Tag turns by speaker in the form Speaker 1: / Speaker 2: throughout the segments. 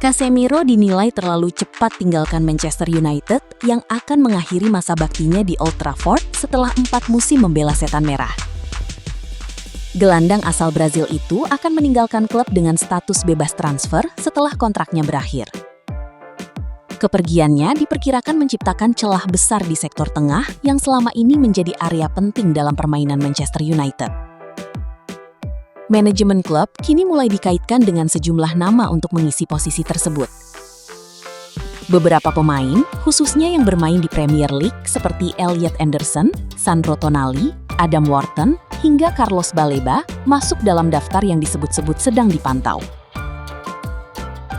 Speaker 1: Casemiro dinilai terlalu cepat tinggalkan Manchester United yang akan mengakhiri masa baktinya di Old Trafford setelah 4 musim membela setan merah. Gelandang asal Brazil itu akan meninggalkan klub dengan status bebas transfer setelah kontraknya berakhir. Kepergiannya diperkirakan menciptakan celah besar di sektor tengah yang selama ini menjadi area penting dalam permainan Manchester United. Manajemen klub kini mulai dikaitkan dengan sejumlah nama untuk mengisi posisi tersebut. Beberapa pemain, khususnya yang bermain di Premier League seperti Elliot Anderson, Sandro Tonali, Adam Wharton, hingga Carlos Baleba, masuk dalam daftar yang disebut-sebut sedang dipantau.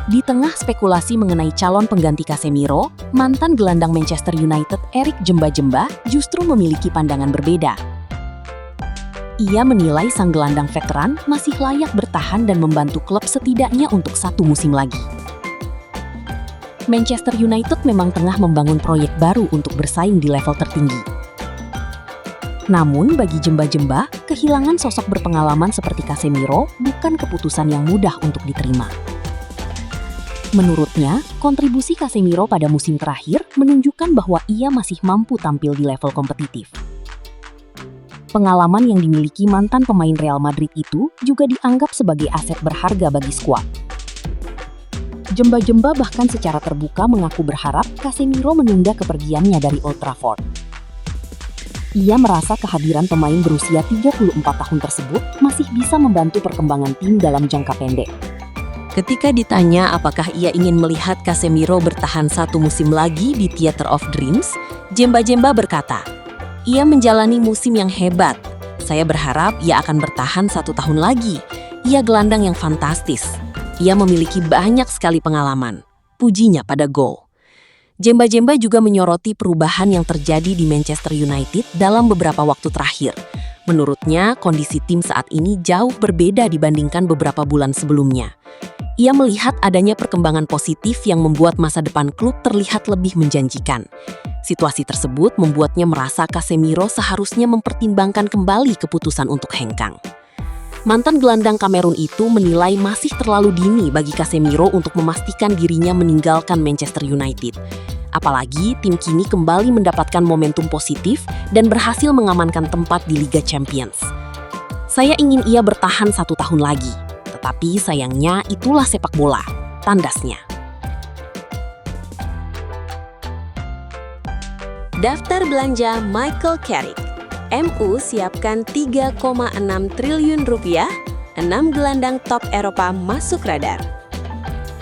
Speaker 1: Di tengah spekulasi mengenai calon pengganti Casemiro, mantan gelandang Manchester United Eric Djemba-Djemba justru memiliki pandangan berbeda. Ia menilai sang gelandang veteran masih layak bertahan dan membantu klub setidaknya untuk 1 musim lagi. Manchester United memang tengah membangun proyek baru untuk bersaing di level tertinggi. Namun bagi Djemba-Djemba, kehilangan sosok berpengalaman seperti Casemiro bukan keputusan yang mudah untuk diterima. Menurutnya, kontribusi Casemiro pada musim terakhir menunjukkan bahwa ia masih mampu tampil di level kompetitif. Pengalaman yang dimiliki mantan pemain Real Madrid itu juga dianggap sebagai aset berharga bagi skuad. Djemba-Djemba bahkan secara terbuka mengaku berharap Casemiro menunda kepergiannya dari Old Trafford. Ia merasa kehadiran pemain berusia 34 tahun tersebut masih bisa membantu perkembangan tim dalam jangka pendek. Ketika ditanya apakah ia ingin melihat Casemiro bertahan 1 musim lagi di Theatre of Dreams, Djemba-Djemba berkata, "Ia menjalani musim yang hebat. Saya berharap ia akan bertahan 1 tahun lagi. Ia gelandang yang fantastis. Ia memiliki banyak sekali pengalaman." Pujinya pada gol. Djemba-Djemba juga menyoroti perubahan yang terjadi di Manchester United dalam beberapa waktu terakhir. Menurutnya, kondisi tim saat ini jauh berbeda dibandingkan beberapa bulan sebelumnya. Ia melihat adanya perkembangan positif yang membuat masa depan klub terlihat lebih menjanjikan. Situasi tersebut membuatnya merasa Casemiro seharusnya mempertimbangkan kembali keputusan untuk hengkang. Mantan gelandang Kamerun itu menilai masih terlalu dini bagi Casemiro untuk memastikan dirinya meninggalkan Manchester United. Apalagi tim kini kembali mendapatkan momentum positif dan berhasil mengamankan tempat di Liga Champions. "Saya ingin ia bertahan 1 tahun lagi, tetapi sayangnya itulah sepak bola," tandasnya. Daftar belanja Michael Carrick. MU siapkan 3,6 triliun rupiah, 6 gelandang top Eropa masuk radar.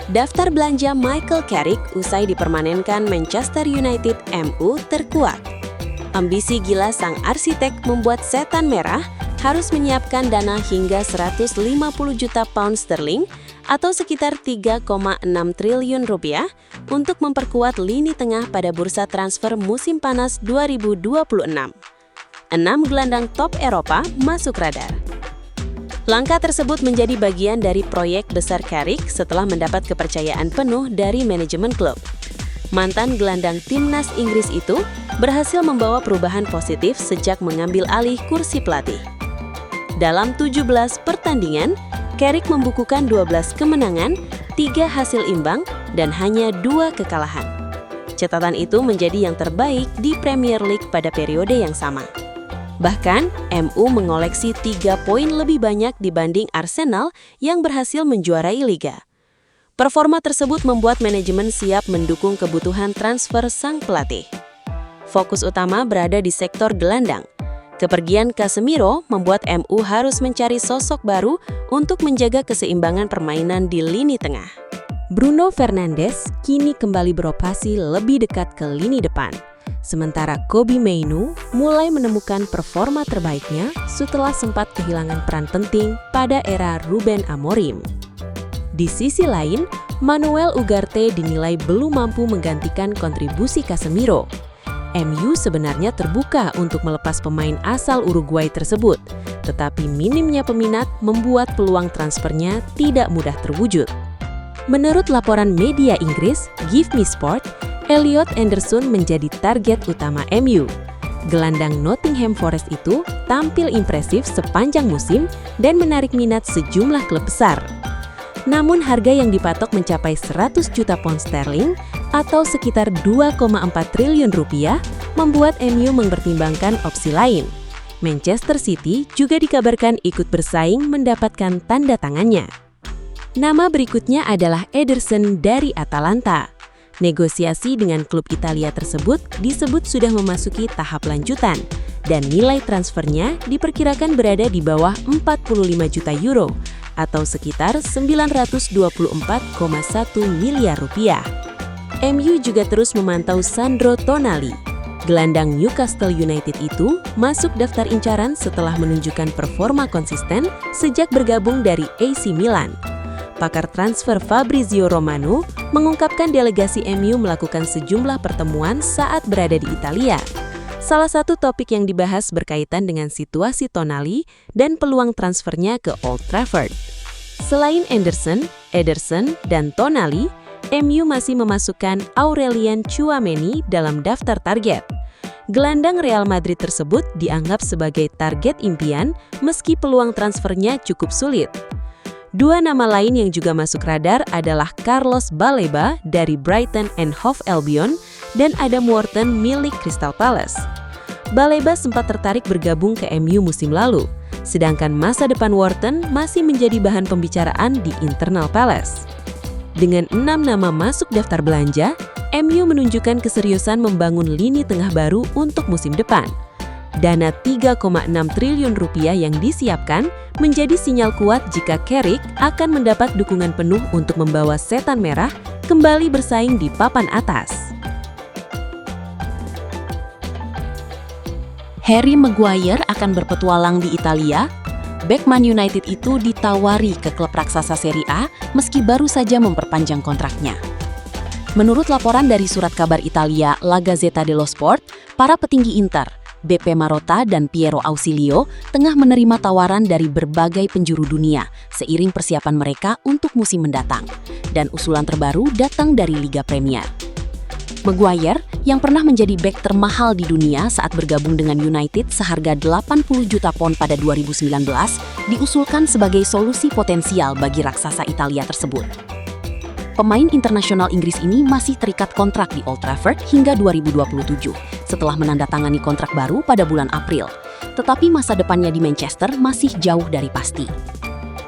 Speaker 1: Daftar belanja Michael Carrick usai dipermanenkan Manchester United MU terkuat. Ambisi gila sang arsitek membuat setan merah harus menyiapkan dana hingga 150 juta pound sterling atau sekitar 3,6 triliun rupiah untuk memperkuat lini tengah pada bursa transfer musim panas 2026. 6 gelandang top Eropa masuk radar. Langkah tersebut menjadi bagian dari proyek besar Carrick setelah mendapat kepercayaan penuh dari manajemen klub. Mantan gelandang timnas Inggris itu berhasil membawa perubahan positif sejak mengambil alih kursi pelatih. Dalam 17 pertandingan, Carrick membukukan 12 kemenangan, 3 hasil imbang, dan hanya 2 kekalahan. Catatan itu menjadi yang terbaik di Premier League pada periode yang sama. Bahkan, MU mengoleksi 3 poin lebih banyak dibanding Arsenal yang berhasil menjuarai liga. Performa tersebut membuat manajemen siap mendukung kebutuhan transfer sang pelatih. Fokus utama berada di sektor gelandang. Kepergian Casemiro membuat MU harus mencari sosok baru untuk menjaga keseimbangan permainan di lini tengah. Bruno Fernandes kini kembali beroperasi lebih dekat ke lini depan. Sementara Kobbie Mainoo mulai menemukan performa terbaiknya setelah sempat kehilangan peran penting pada era Ruben Amorim. Di sisi lain, Manuel Ugarte dinilai belum mampu menggantikan kontribusi Casemiro. MU sebenarnya terbuka untuk melepas pemain asal Uruguay tersebut, tetapi minimnya peminat membuat peluang transfernya tidak mudah terwujud. Menurut laporan media Inggris, Give Me Sport, Elliot Anderson menjadi target utama MU. Gelandang Nottingham Forest itu tampil impresif sepanjang musim dan menarik minat sejumlah klub besar. Namun harga yang dipatok mencapai 100 juta pound sterling atau sekitar 2,4 triliun rupiah membuat MU mempertimbangkan opsi lain. Manchester City juga dikabarkan ikut bersaing mendapatkan tanda tangannya. Nama berikutnya adalah Ederson dari Atalanta. Negosiasi dengan klub Italia tersebut disebut sudah memasuki tahap lanjutan dan nilai transfernya diperkirakan berada di bawah 45 juta euro atau sekitar 924,1 miliar rupiah. MU juga terus memantau Sandro Tonali. Gelandang Newcastle United itu masuk daftar incaran setelah menunjukkan performa konsisten sejak bergabung dari AC Milan. Pakar transfer Fabrizio Romano mengungkapkan delegasi MU melakukan sejumlah pertemuan saat berada di Italia. Salah satu topik yang dibahas berkaitan dengan situasi Tonali dan peluang transfernya ke Old Trafford. Selain Ederson, dan Tonali, MU masih memasukkan Aurelien Tchouaméni dalam daftar target. Gelandang Real Madrid tersebut dianggap sebagai target impian meski peluang transfernya cukup sulit. Dua nama lain yang juga masuk radar adalah Carlos Baleba dari Brighton and Hove Albion dan Adam Wharton milik Crystal Palace. Baleba sempat tertarik bergabung ke MU musim lalu, sedangkan masa depan Wharton masih menjadi bahan pembicaraan di internal Palace. Dengan 6 nama masuk daftar belanja, MU menunjukkan keseriusan membangun lini tengah baru untuk musim depan. Dana 3,6 triliun rupiah yang disiapkan menjadi sinyal kuat jika Carrick akan mendapat dukungan penuh untuk membawa Setan Merah kembali bersaing di papan atas. Harry Maguire akan berpetualang di Italia. Bek Man United itu ditawari ke klub raksasa Serie A meski baru saja memperpanjang kontraknya. Menurut laporan dari surat kabar Italia La Gazzetta dello Sport, para petinggi Inter, BP Marotta dan Piero Ausilio tengah menerima tawaran dari berbagai penjuru dunia seiring persiapan mereka untuk musim mendatang. Dan usulan terbaru datang dari Liga Premier. Maguire, yang pernah menjadi bek termahal di dunia saat bergabung dengan United seharga 80 juta pound pada 2019, diusulkan sebagai solusi potensial bagi raksasa Italia tersebut. Pemain internasional Inggris ini masih terikat kontrak di Old Trafford hingga 2027, setelah menandatangani kontrak baru pada bulan April. Tetapi masa depannya di Manchester masih jauh dari pasti.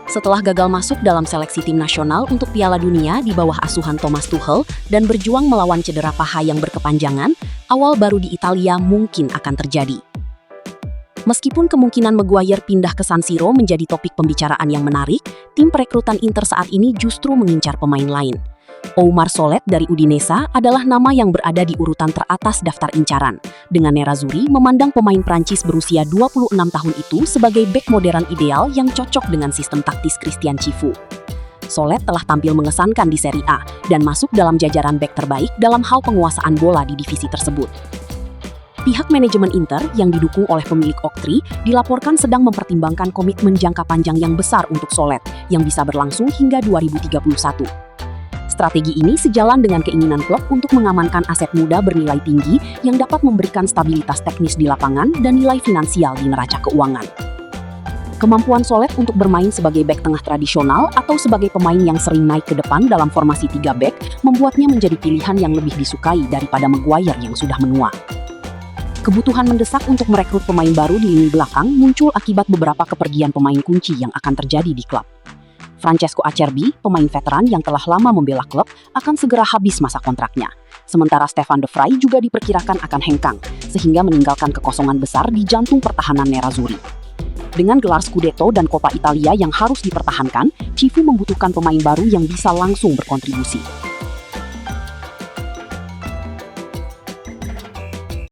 Speaker 1: Setelah gagal masuk dalam seleksi tim nasional untuk Piala Dunia di bawah asuhan Thomas Tuchel dan berjuang melawan cedera paha yang berkepanjangan, awal baru di Italia mungkin akan terjadi. Meskipun kemungkinan Maguire pindah ke San Siro menjadi topik pembicaraan yang menarik, tim perekrutan Inter saat ini justru mengincar pemain lain. Oumar Solet dari Udinese adalah nama yang berada di urutan teratas daftar incaran, dengan Nerazzurri memandang pemain Prancis berusia 26 tahun itu sebagai bek modern ideal yang cocok dengan sistem taktis Christian Cifu. Solet telah tampil mengesankan di Serie A dan masuk dalam jajaran bek terbaik dalam hal penguasaan bola di divisi tersebut. Pihak manajemen Inter yang didukung oleh pemilik Oktri dilaporkan sedang mempertimbangkan komitmen jangka panjang yang besar untuk Solet yang bisa berlangsung hingga 2031. Strategi ini sejalan dengan keinginan klub untuk mengamankan aset muda bernilai tinggi yang dapat memberikan stabilitas teknis di lapangan dan nilai finansial di neraca keuangan. Kemampuan Solet untuk bermain sebagai bek tengah tradisional atau sebagai pemain yang sering naik ke depan dalam formasi 3 bek membuatnya menjadi pilihan yang lebih disukai daripada Maguire yang sudah menua. Kebutuhan mendesak untuk merekrut pemain baru di lini belakang muncul akibat beberapa kepergian pemain kunci yang akan terjadi di klub. Francesco Acerbi, pemain veteran yang telah lama membela klub, akan segera habis masa kontraknya. Sementara Stefan de Vrij juga diperkirakan akan hengkang, sehingga meninggalkan kekosongan besar di jantung pertahanan Nerazzurri. Dengan gelar Scudetto dan Coppa Italia yang harus dipertahankan, Cifu membutuhkan pemain baru yang bisa langsung berkontribusi.